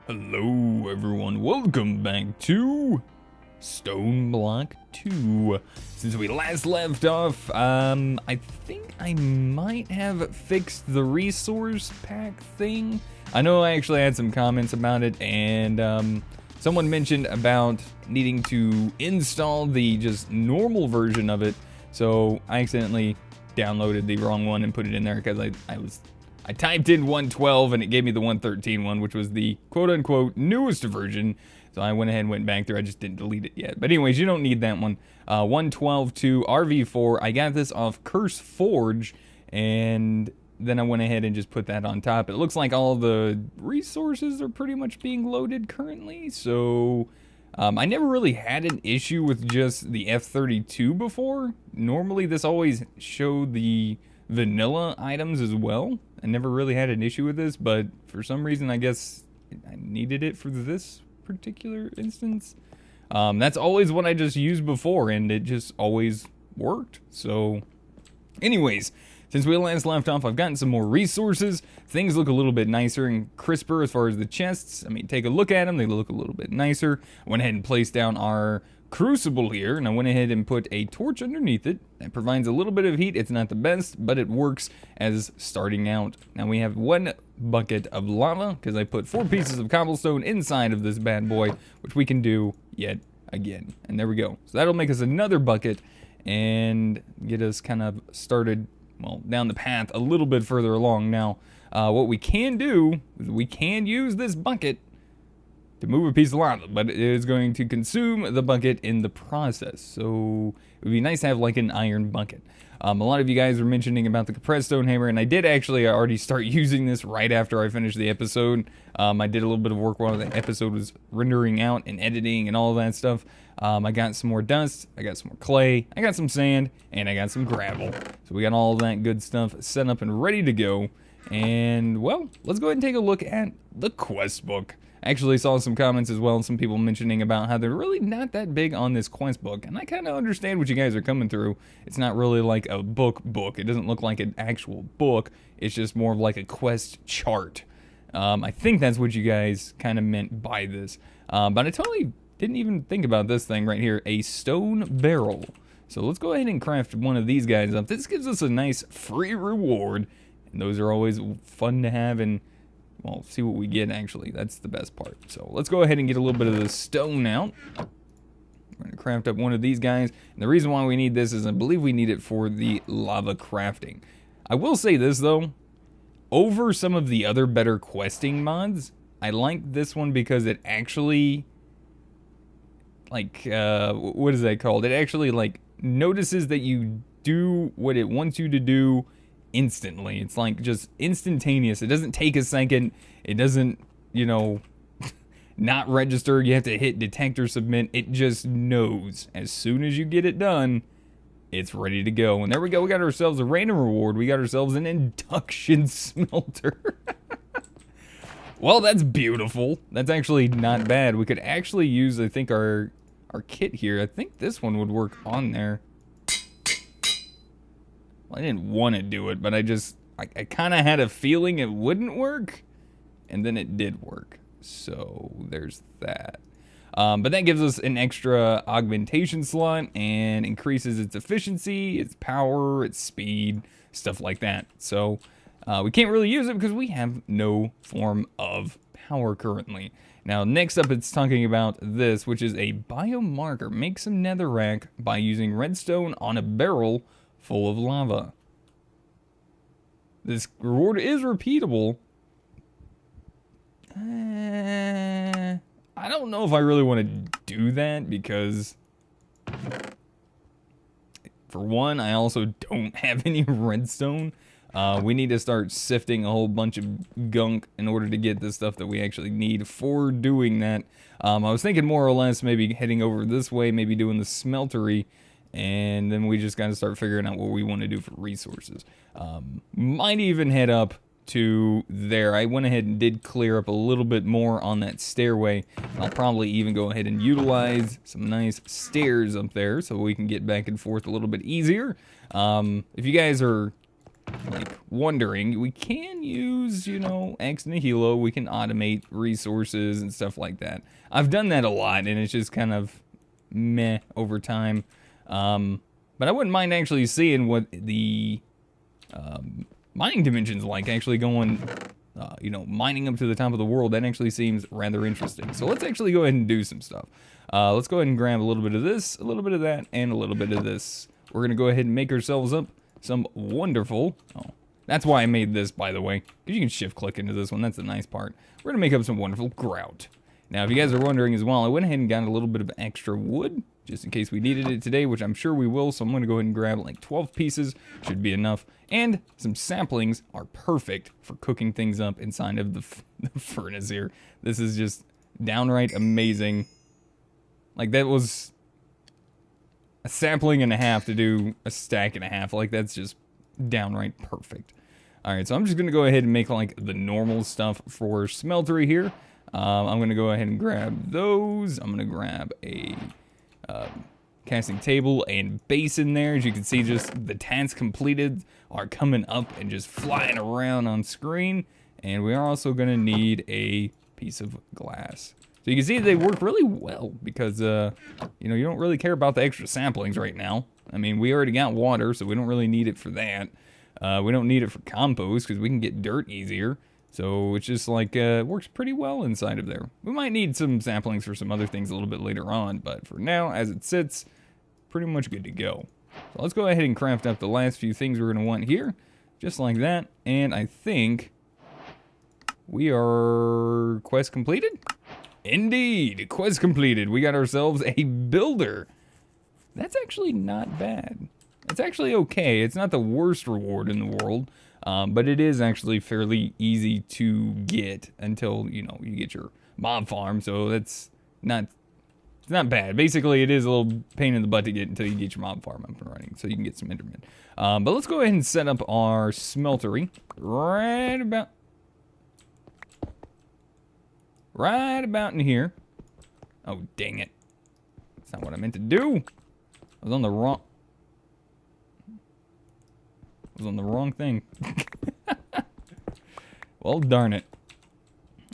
Hello everyone, welcome back to StoneBlock 2. Since we last left off, I think I might have fixed the resource pack thing. I know I actually had some comments about it, and someone mentioned about needing to install the just normal version of it, so I accidentally downloaded the wrong one and put it in there because I typed in 112 and it gave me the 113 one, which was the quote-unquote newest version. So I went ahead and went back there. I just didn't delete it yet. But anyways, you don't need that one. 112.2 RV4. I got this off Curse Forge, and then I went ahead and just put that on top. It looks like all the resources are pretty much being loaded currently. So I never really had an issue with just the F32 before. Normally this always showed the vanilla items as well. I never really had an issue with this, but for some reason I guess I needed it for this particular instance. That's always what I just used before, and it just always worked. So anyways, since we last left off, I've gotten some more resources. Things look a little bit nicer and crisper as far as the chests. I mean, take a look at them, they look a little bit nicer. I went ahead and placed down our crucible here, and I went ahead and put a torch underneath it. That provides a little bit of heat. It's not the best, but it works as starting out. Now we have one bucket of lava because I put 4 pieces of cobblestone inside of this bad boy, which we can do yet again. And there we go. So that'll make us another bucket and get us kind of started, well, down the path a little bit further along. Now, what we can do is we can use this bucket to move a piece of lava, but it is going to consume the bucket in the process. So it would be nice to have like an iron bucket. A lot of you guys were mentioning about the compressed stone hammer, and I did actually already start using this right after I finished the episode. I did a little bit of work while the episode was rendering out and editing and all of that stuff. I got some more dust, I got some more clay, I got some sand, and I got some gravel. So we got all that good stuff set up and ready to go. And well, let's go ahead and take a look at the quest book. I actually saw some comments as well, some people mentioning about how they're really not that big on this quest book, and I kind of understand what you guys are coming through. It's not really like a book. It doesn't look like an actual book. It's just more of like a quest chart. I think that's what you guys kind of meant by this. But I totally didn't even think about this thing right here, a stone barrel. So let's go ahead and craft one of these guys up. This gives us a nice free reward, and those are always fun to have, and well, see what we get, actually. That's the best part. So let's go ahead and get a little bit of the stone out. We're going to craft up one of these guys. And the reason why we need this is I believe we need it for the lava crafting. I will say this, though. Over some of the other better questing mods, I like this one because it actually, like, what is that called? It actually, like, notices that you do what it wants you to do instantly. It's like just instantaneous. It doesn't take a second. It doesn't, you know, not register. You have to hit detect or submit. It just knows as soon as you get it done, it's ready to go. And there we go. We got ourselves a random reward. We got ourselves an induction smelter. Well, that's beautiful. That's actually not bad. We could actually use, I think, our kit here. I think this one would work on there. Well, I didn't want to do it, but I kind of had a feeling it wouldn't work, and then it did work. So there's that. But that gives us an extra augmentation slot and increases its efficiency, its power, its speed, stuff like that. So we can't really use it because we have no form of power currently. Now, next up, it's talking about this, which is a biomarker. Make some netherrack by using redstone on a barrel full of lava. This reward is repeatable. I don't know if I really want to do that because, for one, I also don't have any redstone. We need to start sifting a whole bunch of gunk in order to get the stuff that we actually need for doing that. I was thinking more or less maybe heading over this way, maybe doing the smeltery, and then we just got to start figuring out what we want to do for resources. Might even head up to there. I went ahead and did clear up a little bit more on that stairway. I'll probably even go ahead and utilize some nice stairs up there so we can get back and forth a little bit easier. If you guys are like wondering, we can use, you know, X Nihilo. We can automate resources and stuff like that. I've done that a lot, and it's just kind of meh over time. But I wouldn't mind actually seeing what the mining dimensions like, actually going, you know, mining up to the top of the world. That actually seems rather interesting. So let's actually go ahead and do some stuff. Let's go ahead and grab a little bit of this, a little bit of that, and a little bit of this. We're gonna go ahead and make ourselves up some wonderful, oh, that's why I made this, by the way, because you can shift click into this one. That's the nice part. We're gonna make up some wonderful grout. Now, if you guys are wondering as well, I went ahead and got a little bit of extra wood, just in case we needed it today, which I'm sure we will. So I'm gonna go ahead and grab like 12 pieces, should be enough. And some saplings are perfect for cooking things up inside of the furnace here. This is just downright amazing. Like, that was a sapling and a half to do a stack and a half. Like, that's just downright perfect. Alright, so I'm just gonna go ahead and make like the normal stuff for Smeltery here. I'm gonna go ahead and grab those. I'm gonna grab a casting table and basin there. As you can see, just the tasks completed are coming up and just flying around on screen. And we are also gonna need a piece of glass. So you can see they work really well because, you know, you don't really care about the extra saplings right now. I mean, we already got water, so we don't really need it for that. We don't need it for compost because we can get dirt easier. So it's just like, it works pretty well inside of there. We might need some saplings for some other things a little bit later on, but for now, as it sits, pretty much good to go. So let's go ahead and craft up the last few things we're going to want here, just like that. And I think we are quest completed. Indeed, quest completed. We got ourselves a builder. That's actually not bad. It's actually okay. It's not the worst reward in the world, but it is actually fairly easy to get until, you know, you get your mob farm. So that's not, it's not bad. Basically, it is a little pain in the butt to get until you get your mob farm up and running, so you can get some Enderman. But let's go ahead and set up our smeltery right about in here. Oh, dang it. That's not what I meant to do. I was on the wrong thing. Well, darn it.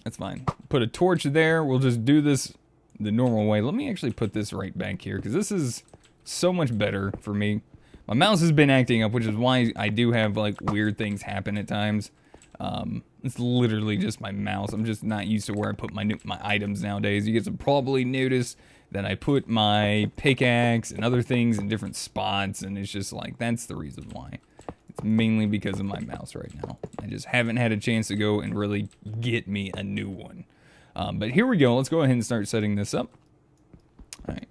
That's fine. Put a torch there. We'll just do this the normal way. Let me actually put this right back here, because this is so much better for me. My mouse has been acting up, which is why I do have, like, weird things happen at times. It's literally just my mouse. I'm just not used to where I put my items nowadays. You guys have probably noticed that I put my pickaxe and other things in different spots, and it's just like, that's the reason why. It's mainly because of my mouse right now. I just haven't had a chance to go and really get me a new one. But here we go. Let's go ahead and start setting this up. Alright,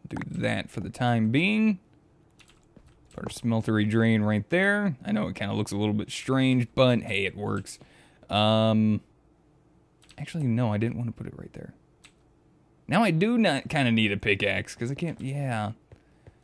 do that for the time being. Put our smeltery drain right there. I know it kind of looks a little bit strange, but hey, it works. Actually, no, I didn't want to put it right there. Now I do not kind of need a pickaxe, because I can't, yeah.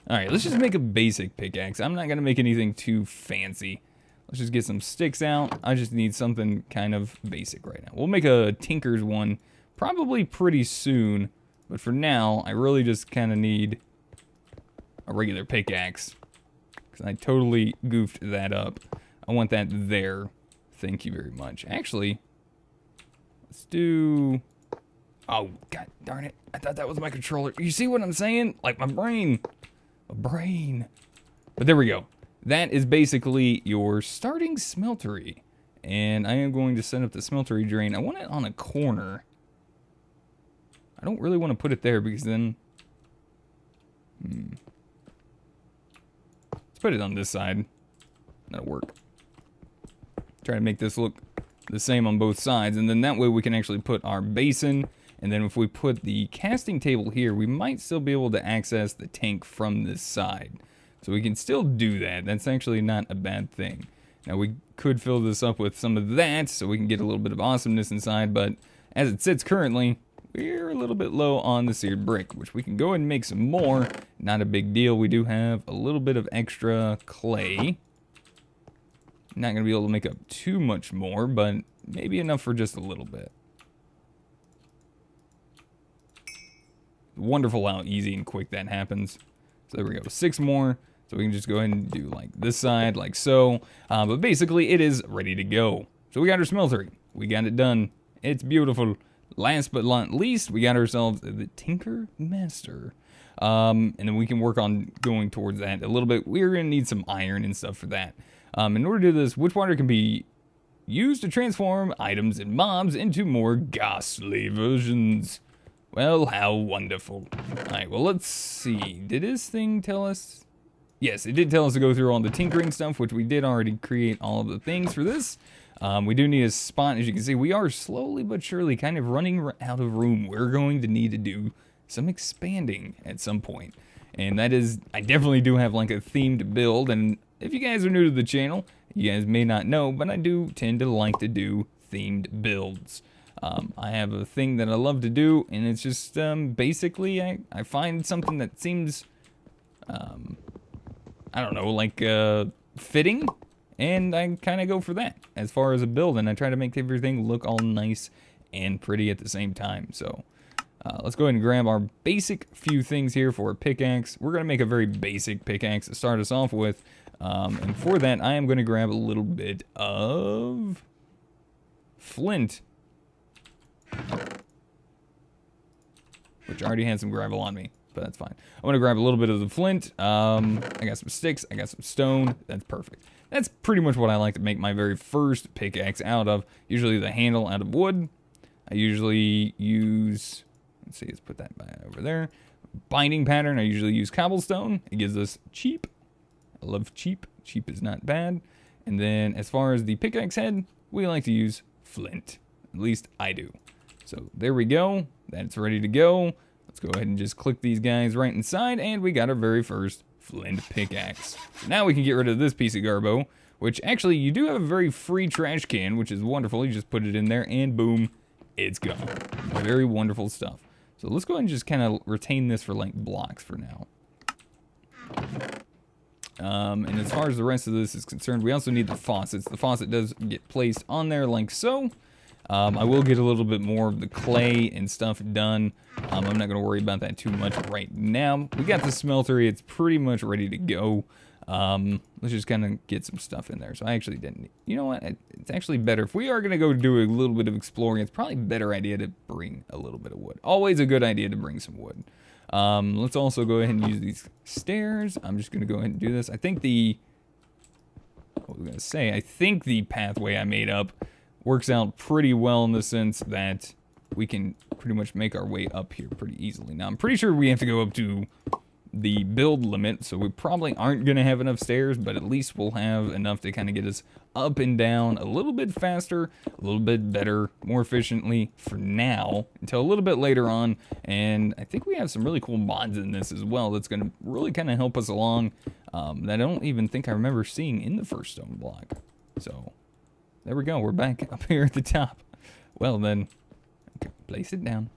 Alright, let's just make a basic pickaxe. I'm not going to make anything too fancy. Let's just get some sticks out. I just need something kind of basic right now. We'll make a tinker's one probably pretty soon, but for now, I really just kind of need a regular pickaxe, because I totally goofed that up. I want that there. Thank you very much. Actually, let's do... Oh, god darn it. I thought that was my controller. You see what I'm saying? Like, my brain. My brain. But there we go. That is basically your starting smeltery. And I am going to set up the smeltery drain. I want it on a corner. I don't really want to put it there, because then... Let's put it on this side. That'll work. Try to make this look the same on both sides, and then that way we can actually put our basin, and then if we put the casting table here, we might still be able to access the tank from this side. So we can still do that. That's actually not a bad thing. Now we could fill this up with some of that, so we can get a little bit of awesomeness inside, but as it sits currently, we're a little bit low on the seared brick, which we can go and make some more. Not a big deal. We do have a little bit of extra clay. Not going to be able to make up too much more, but maybe enough for just a little bit. Wonderful how easy and quick that happens. So there we go. 6 more. So So we can just go ahead and do like this side, like so. But basically, it is ready to go. So we got our smeltery. We got it done. It's beautiful. Last but not least, we got ourselves the Tinker Master. And then we can work on going towards that a little bit. We're going to need some iron and stuff for that. In order to do this, witchwater can be used to transform items and mobs into more ghastly versions. Well, how wonderful. Alright, well, let's see. Did this thing tell us? Yes, it did tell us to go through all the tinkering stuff, which we did already create all of the things for this. We do need a spot. As you can see, we are slowly but surely kind of running out of room. We're going to need to do some expanding at some point. And that is, I definitely do have like a themed build. And if you guys are new to the channel, you guys may not know, but I do tend to like to do themed builds. I have a thing that I love to do, and it's just basically I find something that seems, I don't know, like fitting, and I kind of go for that as far as a build, and I try to make everything look all nice and pretty at the same time. So let's go ahead and grab our basic few things here for a pickaxe. We're going to make a very basic pickaxe to start us off with, and for that I am going to grab a little bit of flint, which already had some gravel on me, but that's fine. I'm going to grab a little bit of the flint. I got some sticks, I got some stone. That's perfect. That's pretty much what I like to make my very first pickaxe out of. Usually the handle out of wood. I usually use, let's see, let's put that over there. Binding pattern, I usually use cobblestone. It gives us cheap. I love cheap. Cheap is not bad. And then as far as the pickaxe head, we like to use flint. At least I do. So there we go. That's ready to go. Let's go ahead and just click these guys right inside, and we got our very first flint pickaxe. So now we can get rid of this piece of garbo, which actually you do have a very free trash can, which is wonderful. You just put it in there and boom, it's gone. Very wonderful stuff. So let's go ahead and just kind of retain this for like blocks for now. And as far as the rest of this is concerned, we also need the faucets. The faucet does get placed on there like so. I will get a little bit more of the clay and stuff done. I'm not going to worry about that too much right now. We got the smeltery. It's pretty much ready to go. Let's just kind of get some stuff in there. So I actually didn't. You know what? It's actually better. If we are going to go do a little bit of exploring, it's probably a better idea to bring a little bit of wood. Always a good idea to bring some wood. Let's also go ahead and use these stairs. I'm just going to go ahead and do this. I think what was I going to say? I think the pathway I made up works out pretty well in the sense that we can pretty much make our way up here pretty easily. Now, I'm pretty sure we have to go up to the build limit, so we probably aren't going to have enough stairs, but at least we'll have enough to kind of get us up and down a little bit faster, a little bit better, more efficiently for now, until a little bit later on. And I think we have some really cool mods in this as well that's going to really kind of help us along that I don't even think I remember seeing in the first StoneBlock. So there we go. We're back up here at the top. Well, then, okay, place it down.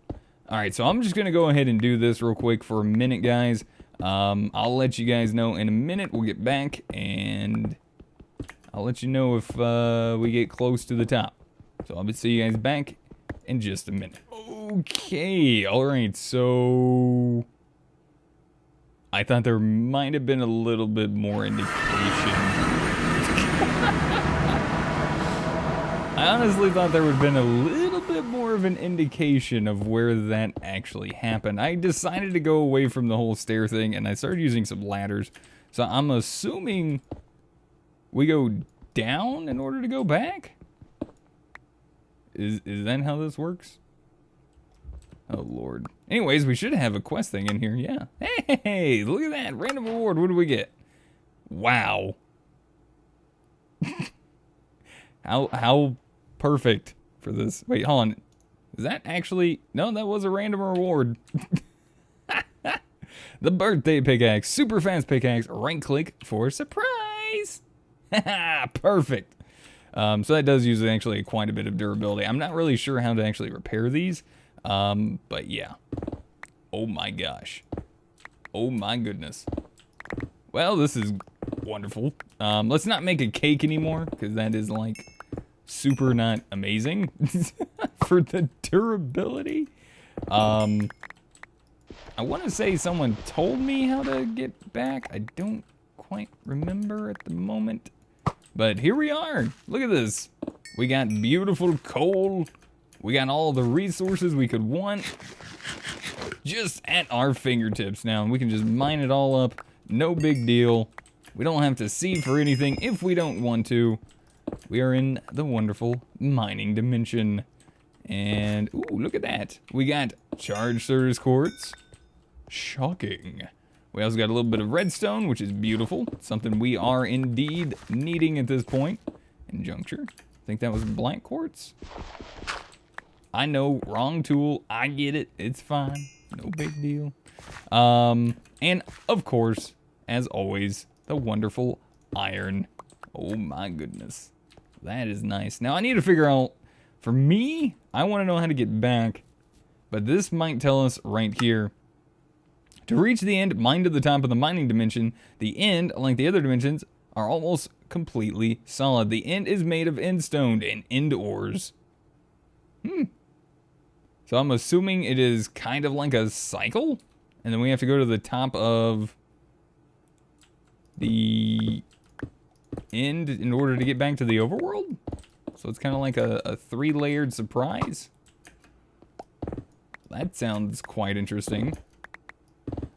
All right, so I'm just going to go ahead and do this real quick for a minute, guys. I'll let you guys know in a minute. We'll get back, and I'll let you know if we get close to the top. So I'll see you guys back in just a minute. Okay, all right, so I thought there might have been a little bit more indication. I honestly thought there would have been a little bit more of an indication of where that actually happened. I decided to go away from the whole stair thing, and I started using some ladders. So I'm assuming we go down in order to go back? Is that how this works? Oh, Lord. Anyways, we should have a quest thing in here, yeah. Hey, look at that. Random reward. What do we get? Wow. How perfect for this. Wait, hold on. Is that actually... No, that was a random reward. The birthday pickaxe. Super fast pickaxe. Right click for surprise. Perfect. So that does use actually quite a bit of durability. I'm not really sure how to actually repair these. But yeah. Oh my gosh. Oh my goodness. Well, this is wonderful. Let's not make a cake anymore, because that is like super not amazing for the durability. I want to say someone told me how to get back. I don't quite remember at the moment. But here we are. Look at this. We got beautiful coal. We got all the resources we could want just at our fingertips now. And we can just mine it all up. No big deal. We don't have to sieve for anything if we don't want to. We are in the wonderful mining dimension. And, ooh, look at that. We got charged service quartz. Shocking. We also got a little bit of redstone, which is beautiful. Something we are indeed needing at this point. And juncture. I think that was black quartz. I know, wrong tool. I get it. It's fine. No big deal. And, of course, as always, the wonderful iron. Oh, my goodness. That is nice. Now, I need to figure out, for me, I want to know how to get back. But this might tell us right here. To reach the end, mine to the top of the mining dimension. The end, like the other dimensions, are almost completely solid. The end is made of end stone and end ores. So I'm assuming it is kind of like a cycle. And then we have to go to the top of the end in order to get back to the overworld. So it's kind of like a three-layered surprise. That sounds quite interesting.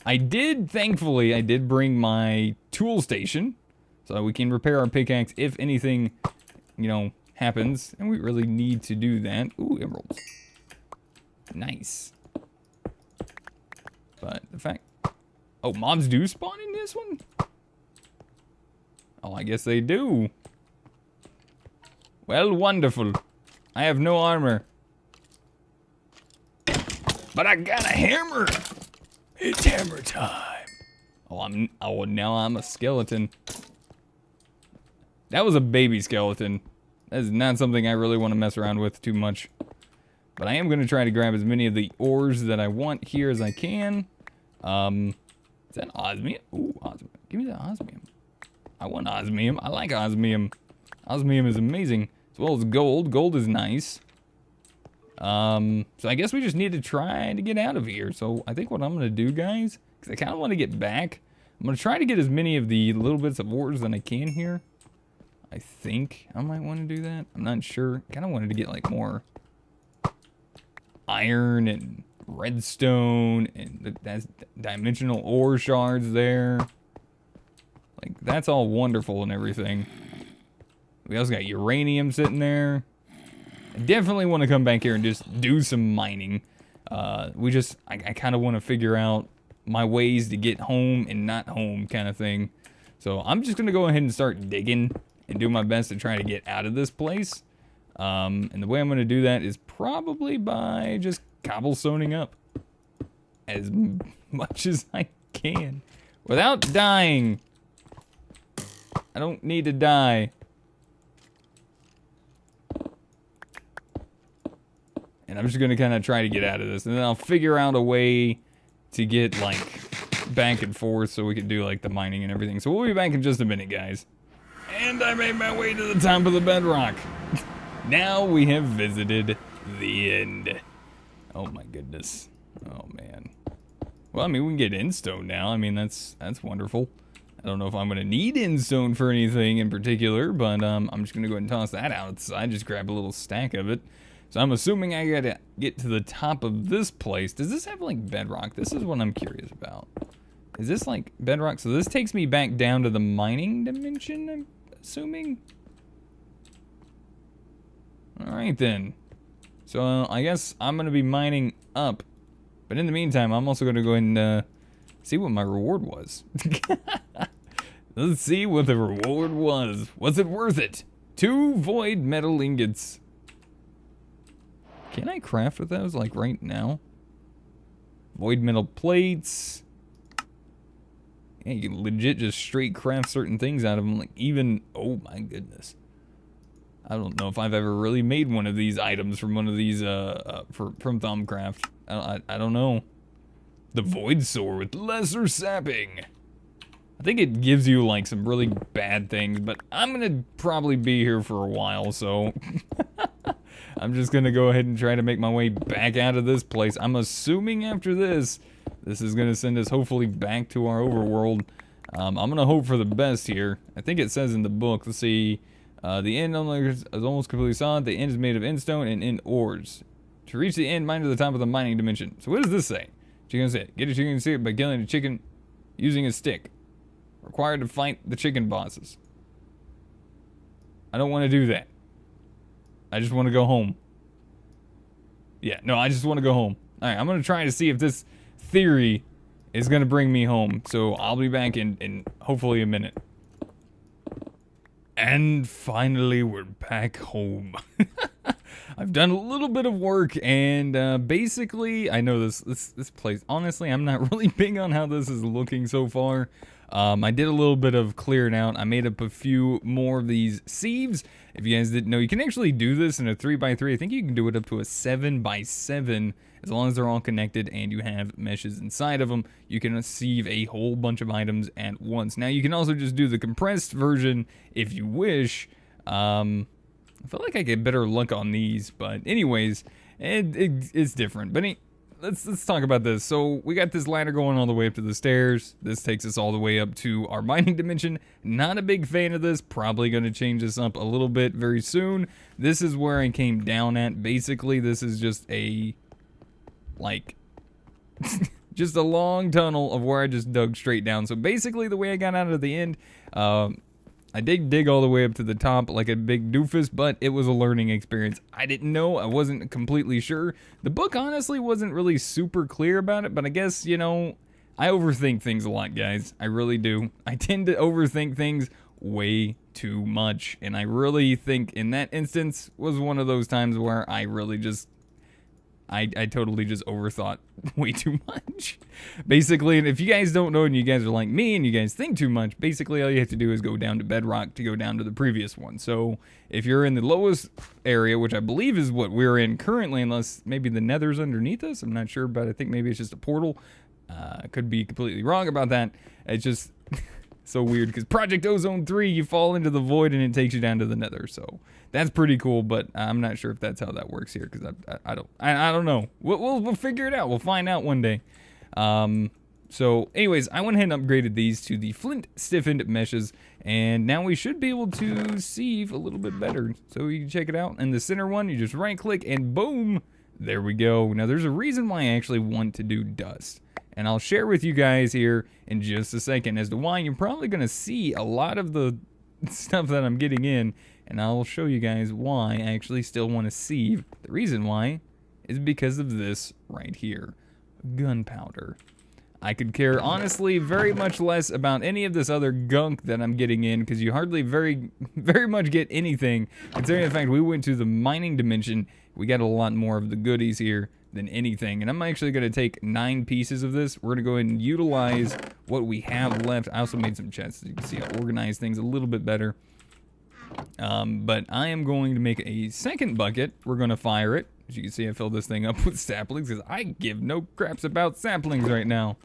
Thankfully, I did bring my tool station. So we can repair our pickaxe if anything, you know, happens. And we really need to do that. Ooh, emeralds. Nice. But the fact... Oh, mobs do spawn in this one? Oh, I guess they do. Well, wonderful. I have no armor. But I got a hammer. It's hammer time. Oh, now I'm a skeleton. That was a baby skeleton. That is not something I really want to mess around with too much. But I am going to try to grab as many of the ores that I want here as I can. Is that osmium? Ooh, osmium. Give me the osmium. I want osmium. I like osmium. Osmium is amazing. As well as gold. Gold is nice. So I guess we just need to try to get out of here. So I think what I'm going to do, guys, because I kind of want to get back, I'm going to try to get as many of the little bits of ores that I can here. I think I might want to do that. I'm not sure. Kind of wanted to get like more iron and redstone and that's dimensional ore shards there. Like, that's all wonderful and everything. We also got uranium sitting there. I definitely want to come back here and just do some mining. I kind of want to figure out my ways to get home and not home kind of thing. So I'm just going to go ahead and start digging and do my best to try to get out of this place. And the way I'm going to do that is probably by just cobblestoning up as much as I can without dying. I don't need to die. And I'm just going to kind of try to get out of this. And then I'll figure out a way to get, like, back and forth so we can do, like, the mining and everything. So we'll be back in just a minute, guys. And I made my way to the top of the bedrock. Now we have visited the end. Oh, my goodness. Oh, man. Well, I mean, we can get endstone now. I mean, that's wonderful. I don't know if I'm going to need endstone for anything in particular, but I'm just going to go ahead and toss that outside. Just grab a little stack of it. So I'm assuming I gotta get to the top of this place. Does this have like bedrock? This is what I'm curious about. Is this like bedrock? So this takes me back down to the mining dimension, I'm assuming? Alright then. So I guess I'm gonna be mining up. But in the meantime, I'm also gonna go ahead and see what my reward was. Let's see what the reward was. Was it worth it? 2 void metal ingots. Can I craft with those, like, right now? Void metal plates. Yeah, you can legit just straight craft certain things out of them. Like, even... Oh, my goodness. I don't know if I've ever really made one of these items from one of these, from Thumbcraft. I don't know. The Void Sword with lesser sapping. I think it gives you, like, some really bad things, but I'm gonna probably be here for a while, so... I'm just gonna go ahead and try to make my way back out of this place. I'm assuming after this is gonna send us hopefully back to our overworld. I'm gonna hope for the best here. I think it says in the book, let's see, the end is almost completely solid. The end is made of endstone and end ores. To reach the end, mine to the top of the mining dimension. So what does this say? Chicken say, get a chicken stick by killing a chicken using a stick. Required to fight the chicken bosses. I don't want to do that. I just want to go home. Yeah, no, I just want to go home. Alright, I'm going to try to see if this theory is going to bring me home. So I'll be back in hopefully a minute. And finally, we're back home. I've done a little bit of work, and basically, I know this place, honestly, I'm not really big on how this is looking so far. I did a little bit of clearing out. I made up a few more of these sieves. If you guys didn't know, you can actually do this in a 3x3. I think you can do it up to a 7x7, as long as they're all connected and you have meshes inside of them. You can sieve a whole bunch of items at once. Now, you can also just do the compressed version if you wish. I feel like I get better luck on these, but anyways, it's different. But let's talk about this. So we got this ladder going all the way up to the stairs. This takes us all the way up to our mining dimension. Not a big fan of this. Probably going to change this up a little bit very soon. This is where I came down at. Basically, this is just a, like, just a long tunnel of where I just dug straight down. So basically, the way I got out of the end, I did dig all the way up to the top like a big doofus, but it was a learning experience. I didn't know. I wasn't completely sure. The book honestly wasn't really super clear about it, but I guess, you know, I overthink things a lot, guys. I really do. I tend to overthink things way too much, and I really think in that instance was one of those times where I really just I totally just overthought way too much. Basically, and if you guys don't know and you guys are like me and you guys think too much, basically all you have to do is go down to bedrock to go down to the previous one. So if you're in the lowest area, which I believe is what we're in currently, unless maybe the nether's underneath us, I'm not sure, but I think maybe it's just a portal. I could be completely wrong about that. It's just so weird because Project Ozone 3, you fall into the void and it takes you down to the nether. So that's pretty cool, but I'm not sure if that's how that works here because I don't know. We'll figure it out. We'll find out one day. So anyways, I went ahead and upgraded these to the flint stiffened meshes, and now we should be able to sieve a little bit better. So you can check it out. And the center one, you just right click and boom, there we go. Now there's a reason why I actually want to do dust, and I'll share with you guys here in just a second as to why. You're probably going to see a lot of the stuff that I'm getting in, and I'll show you guys why I actually still want to sieve. The reason why is because of this right here, gunpowder. I could care honestly very much less about any of this other gunk that I'm getting in, because you hardly very much get anything, considering the fact we went to the mining dimension. We got a lot more of the goodies here than anything, and I'm actually going to take 9 pieces of this. We're going to go ahead and utilize what we have left. I also made some chests, so you can see I organized things a little bit better. But I am going to make a second bucket. We're going to fire it. As you can see, I filled this thing up with saplings because I give no craps about saplings right now.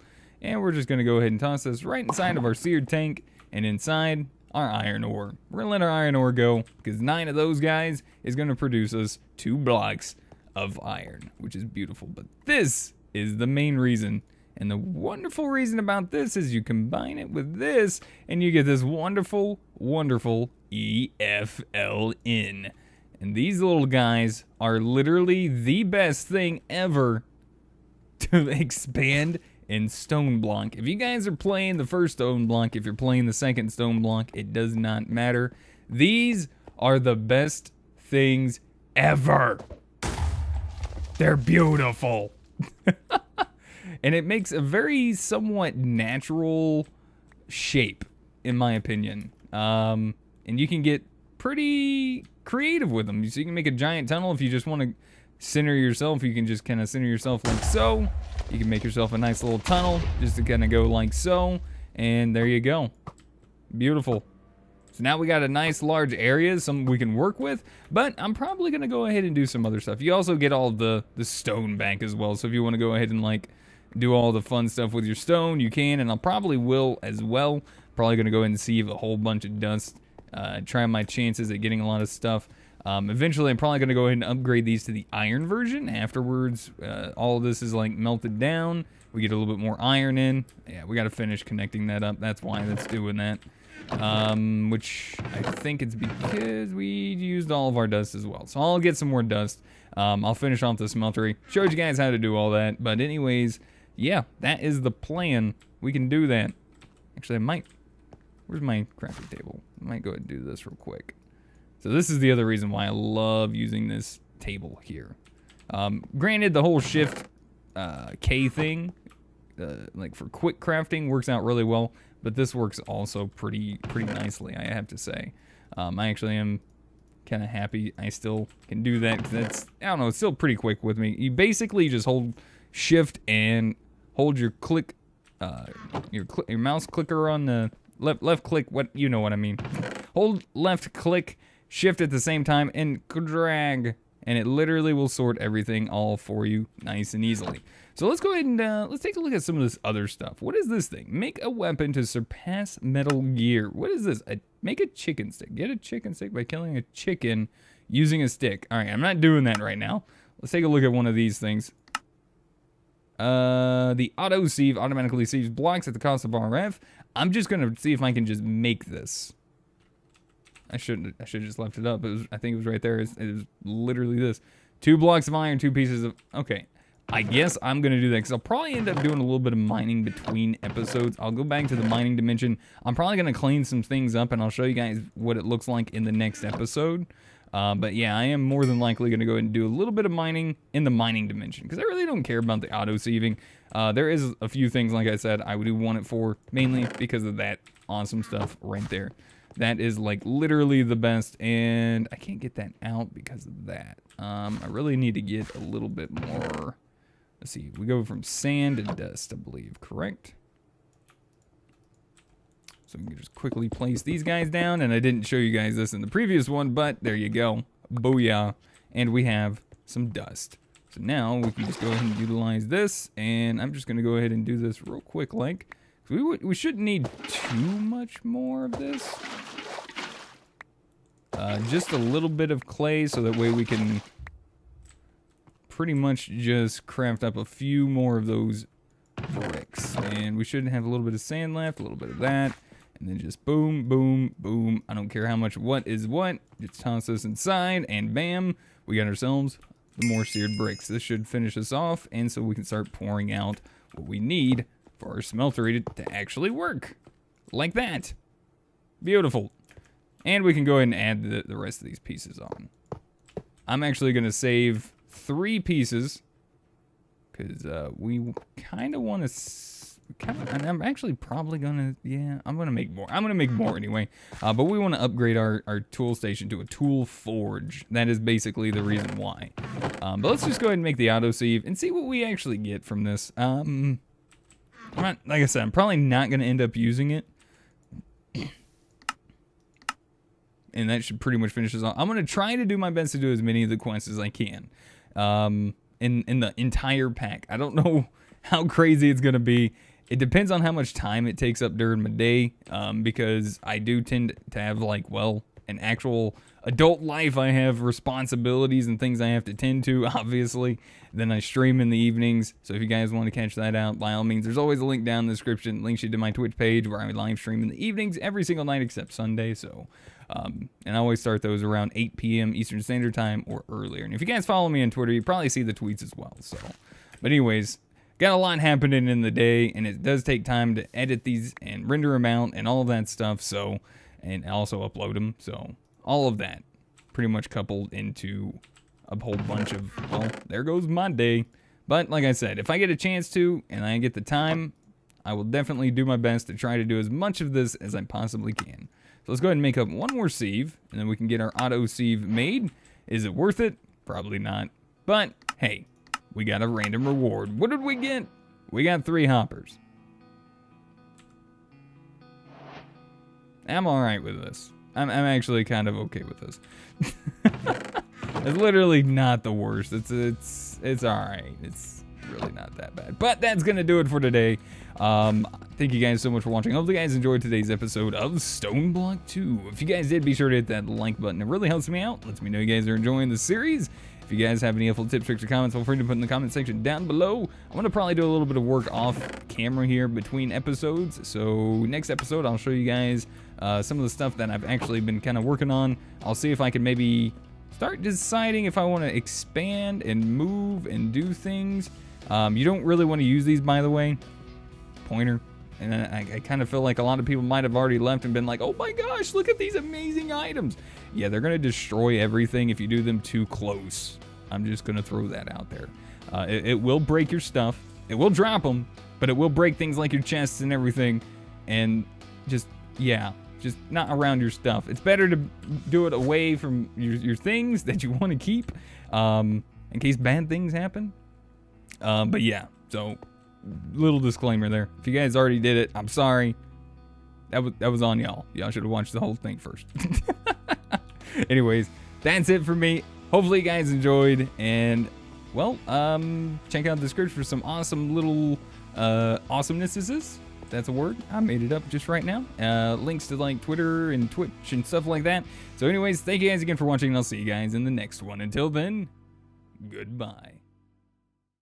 And we're just going to go ahead and toss this right inside of our seared tank and inside our iron ore. We're going to let our iron ore go because 9 of those guys is going to produce us 2 blocks of iron, which is beautiful. But this is the main reason. And the wonderful reason about this is you combine it with this and you get this wonderful, wonderful EFLN. And these little guys are literally the best thing ever to expand in StoneBlock. If you guys are playing the first StoneBlock, if you're playing the second StoneBlock, it does not matter. These are the best things ever. They're beautiful. And it makes a very somewhat natural shape, in my opinion. And you can get pretty creative with them. So you can make a giant tunnel if you just want to center yourself. You can just kind of center yourself like so. You can make yourself a nice little tunnel just to kind of go like so. And there you go. Beautiful. So now we got a nice large area, some we can work with, but I'm probably going to go ahead and do some other stuff. You also get all the stone back as well. So if you want to go ahead and like do all the fun stuff with your stone, you can, and I'll probably will as well. Probably going to go ahead and sieve a whole bunch of dust. Try my chances at getting a lot of stuff. Eventually, I'm probably going to go ahead and upgrade these to the iron version. Afterwards, all of this is like melted down. We get a little bit more iron in. Yeah, we got to finish connecting that up. That's why that's doing that. Which I think it's because we used all of our dust as well. So I'll get some more dust. I'll finish off the smeltery. Showed you guys how to do all that. But anyways, yeah, that is the plan. We can do that. Actually, I might... Where's my crafting table? I might go ahead and do this real quick. So this is the other reason why I love using this table here. Granted, the whole shift K thing, like for quick crafting, works out really well. But this works also pretty nicely, I have to say. I actually am kind of happy I still can do that. 'Cause that's, I don't know, it's still pretty quick with me. You basically just hold shift and hold your click, your mouse clicker on the left click. What, you know what I mean? Hold left click, shift at the same time, and drag, and it literally will sort everything all for you nice and easily. So let's go ahead and let's take a look at some of this other stuff. What is this thing? Make a weapon to surpass Metal Gear. What is this? Make a chicken stick. Get a chicken stick by killing a chicken using a stick. All right, I'm not doing that right now. Let's take a look at one of these things. The auto sieve automatically sieves blocks at the cost of RF. I'm just gonna see if I can just make this. I should have just left it up. I think it was right there. It was literally this. 2 blocks of iron, 2 pieces of... Okay. I guess I'm going to do that because I'll probably end up doing a little bit of mining between episodes. I'll go back to the mining dimension. I'm probably going to clean some things up, and I'll show you guys what it looks like in the next episode. But yeah, I am more than likely going to go ahead and do a little bit of mining in the mining dimension because I really don't care about the auto-sieving. There is a few things, like I said, I do want it for, mainly because of that awesome stuff right there. That is like literally the best, and I can't get that out because of that. I really need to get a little bit more. Let's see, we go from sand to dust, I believe, correct? So we can just quickly place these guys down, and I didn't show you guys this in the previous one, but there you go. Booyah. And we have some dust. So now we can just go ahead and utilize this, and I'm just going to go ahead and do this real quick, like. We shouldn't need too much more of this. Just a little bit of clay, so that way we can pretty much just craft up a few more of those bricks. And we should have a little bit of sand left, a little bit of that, and then just boom, boom, boom. I don't care how much what is what. Just toss this inside, and bam, we got ourselves the more seared bricks. This should finish us off, and so we can start pouring out what we need for our smeltery to actually work. Like that. Beautiful. And we can go ahead and add the rest of these pieces on. I'm actually going to save 3 pieces because we kind of want to... And I'm actually probably going to... Yeah, I'm going to make more. I'm going to make more anyway. But we want to upgrade our tool station to a tool forge. That is basically the reason why. But let's just go ahead and make the auto sieve and see what we actually get from this. Like I said, I'm probably not going to end up using it. And that should pretty much finish us off. I'm going to try to do my best to do as many of the quests as I can. In the entire pack. I don't know how crazy it's going to be. It depends on how much time it takes up during my day. Because I do tend to have, like, well, an actual adult life. I have responsibilities and things I have to tend to, obviously. Then I stream in the evenings. So if you guys want to catch that out, by all means, there's always a link down in the description. Links you to my Twitch page where I live stream in the evenings every single night except Sunday. So, and I always start those around 8 p.m. Eastern Standard Time or earlier. And if you guys follow me on Twitter, you probably see the tweets as well. So, but anyways, got a lot happening in the day, and it does take time to edit these and render them out and all of that stuff. So, and also upload them. So, all of that pretty much coupled into a whole bunch of, well, there goes my day. But like I said, if I get a chance to and I get the time, I will definitely do my best to try to do as much of this as I possibly can. So let's go ahead and make up one more sieve, and then we can get our auto sieve made. Is it worth it? Probably not. But hey, we got a random reward. What did we get? We got 3 hoppers. I'm alright with this. I'm actually kind of okay with this. It's literally not the worst. It's alright. really not that bad. But that's gonna do it for today. Thank you guys so much for watching. Hopefully you guys enjoyed today's episode of StoneBlock 2. If you guys did, be sure to hit that like button. It really helps me out. Lets me know you guys are enjoying the series. If you guys have any helpful tips, tricks, or comments, feel free to put in the comment section down below. I'm going to probably do a little bit of work off camera here between episodes. So next episode, I'll show you guys some of the stuff that I've actually been kind of working on. I'll see if I can maybe start deciding if I want to expand and move and do things. You don't really want to use these, by the way. Pointer. And I kind of feel like a lot of people might have already left and been like, oh my gosh, look at these amazing items. Yeah, they're going to destroy everything if you do them too close. I'm just going to throw that out there. It will break your stuff. It will drop them, but it will break things like your chests and everything. And just, yeah, just not around your stuff. It's better to do it away from your things that you want to keep in case bad things happen. But yeah, so little disclaimer there. If you guys already did it, I'm sorry. That was on y'all. Y'all should have watched the whole thing first. Anyways, that's it for me. Hopefully you guys enjoyed, and well, check out the description for some awesome little awesomenesses. That's a word. I made it up just right now. Links to like Twitter and Twitch and stuff like that. So anyways, thank you guys again for watching, and I'll see you guys in the next one. Until then, goodbye.